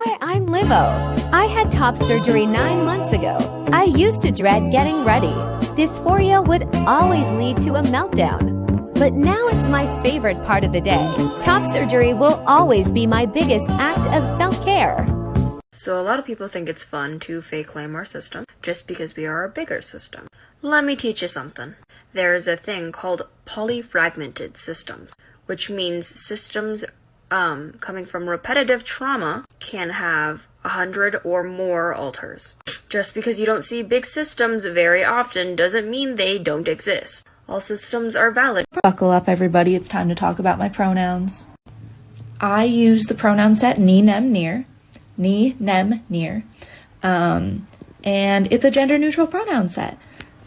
Hi, I'm Livo. I had top surgery 9 months ago. I used to dread getting ready. Dysphoria would always lead to a meltdown. But now it's my favorite part of the day. Top surgery will always be my biggest act of self-care. So a lot of people think it's fun to fake claim our system just because we are a bigger system. Let me teach you something. There is a thing called polyfragmented systems, which means systems coming from repetitive trauma can have 100 or more alters. Just because you don't see big systems very often doesn't mean they don't exist. All systems are valid. Buckle up, everybody. It's time to talk about my pronouns. I use the pronoun set ne, nem, near. Ne, nem, near. And it's a gender-neutral pronoun set.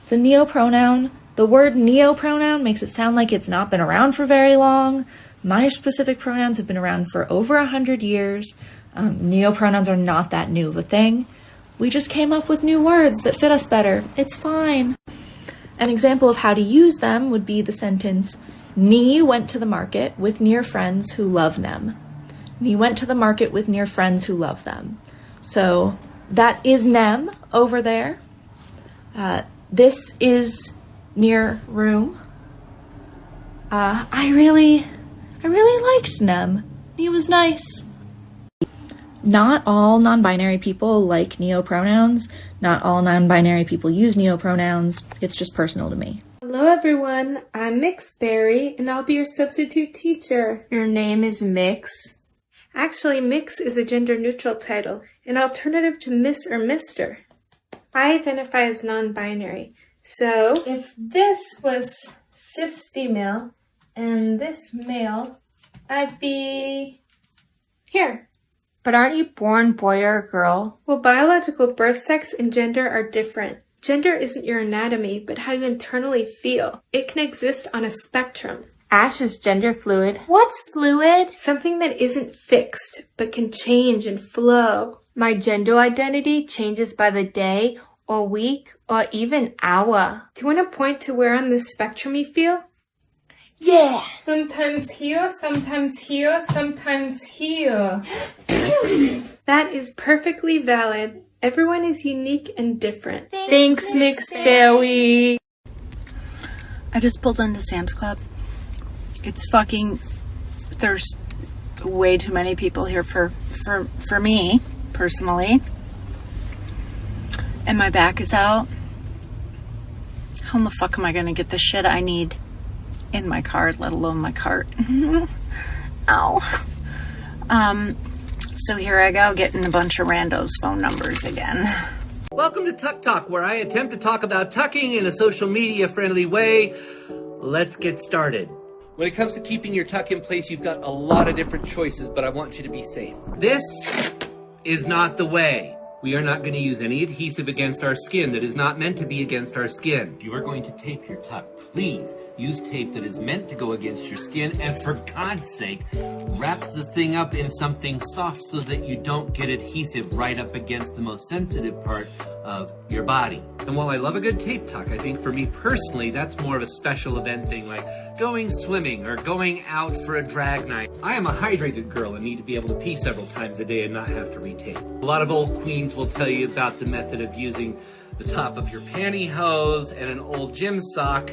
It's a neopronoun. The word neopronoun makes it sound like it's not been around for very long. My specific pronouns have been around for over 100 years. Neopronouns are not that new of a thing. We just came up with new words that fit us better. It's fine. An example of how to use them would be the sentence, Ne went to the market with near friends who love nem. Ne went to the market with near friends who love them. So that is nem over there. This is near room. I really liked nem. He was nice. Not all non-binary people like neopronouns. Not all non-binary people use neopronouns. It's just personal to me. Hello everyone, I'm Mix Berry and I'll be your substitute teacher. Your name is Mix? Actually, Mix is a gender-neutral title, an alternative to Miss or Mister. I identify as non-binary, so if this was cis female and this male, I'd be here. But aren't you born boy or girl? Well, biological birth sex and gender are different. Gender isn't your anatomy, but how you internally feel. It can exist on a spectrum. Ash is gender fluid. What's fluid? Something that isn't fixed, but can change and flow. My gender identity changes by the day, or week, or even hour. Do you want to point to where on the spectrum you feel? Yeah! Sometimes here, sometimes here, sometimes here. That is perfectly valid. Everyone is unique and different. Thanks, Mixed Berry. I just pulled into Sam's Club. There's way too many people here for me, personally. And my back is out. How in the fuck am I gonna get the shit I need in my car, let alone my cart? Ow. So here I go, getting a bunch of randos' phone numbers again. Welcome to Tuck Talk, where I attempt to talk about tucking in a social media friendly way. Let's get started. When it comes to keeping your tuck in place, you've got a lot of different choices, but I want you to be safe. This is not the way. We are not going to use any adhesive against our skin that is not meant to be against our skin. If you are going to tape your tuck, please use tape that is meant to go against your skin, and for God's sake, wrap the thing up in something soft so that you don't get adhesive right up against the most sensitive part of your body. And while I love a good tape tuck, I think for me personally, that's more of a special event thing, like going swimming or going out for a drag night. I am a hydrated girl and need to be able to pee several times a day and not have to retape. A lot of old queens will tell you about the method of using the top of your pantyhose and an old gym sock,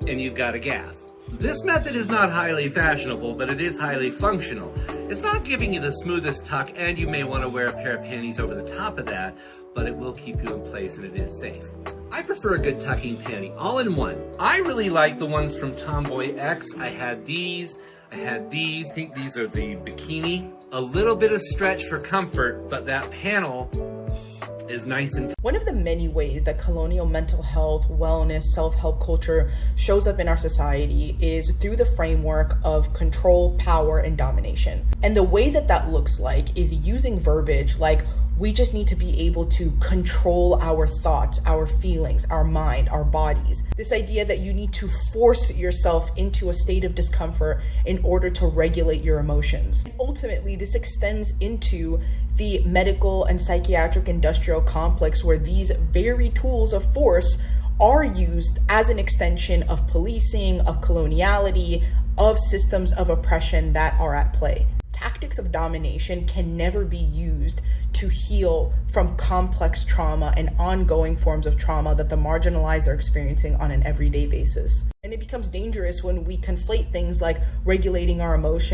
and you've got a gaff. This method is not highly fashionable, but it is highly functional. It's not giving you the smoothest tuck, and you may want to wear a pair of panties over the top of that, but it will keep you in place and it is safe. I prefer a good tucking panty, all in one. I really like the ones from Tomboy X. I had these. I think these are the bikini. A little bit of stretch for comfort, but that panel is nice and One of the many ways that colonial mental health, wellness, self-help culture shows up in our society is through the framework of control, power, and domination. And the way that that looks like is using verbiage like, we just need to be able to control our thoughts, our feelings, our mind, our bodies. This idea that you need to force yourself into a state of discomfort in order to regulate your emotions. And ultimately, this extends into the medical and psychiatric industrial complex, where these very tools of force are used as an extension of policing, of coloniality, of systems of oppression that are at play. tactics of domination can never be used to heal from complex trauma and ongoing forms of trauma that the marginalized are experiencing on an everyday basis. And it becomes dangerous when we conflate things like regulating our emotions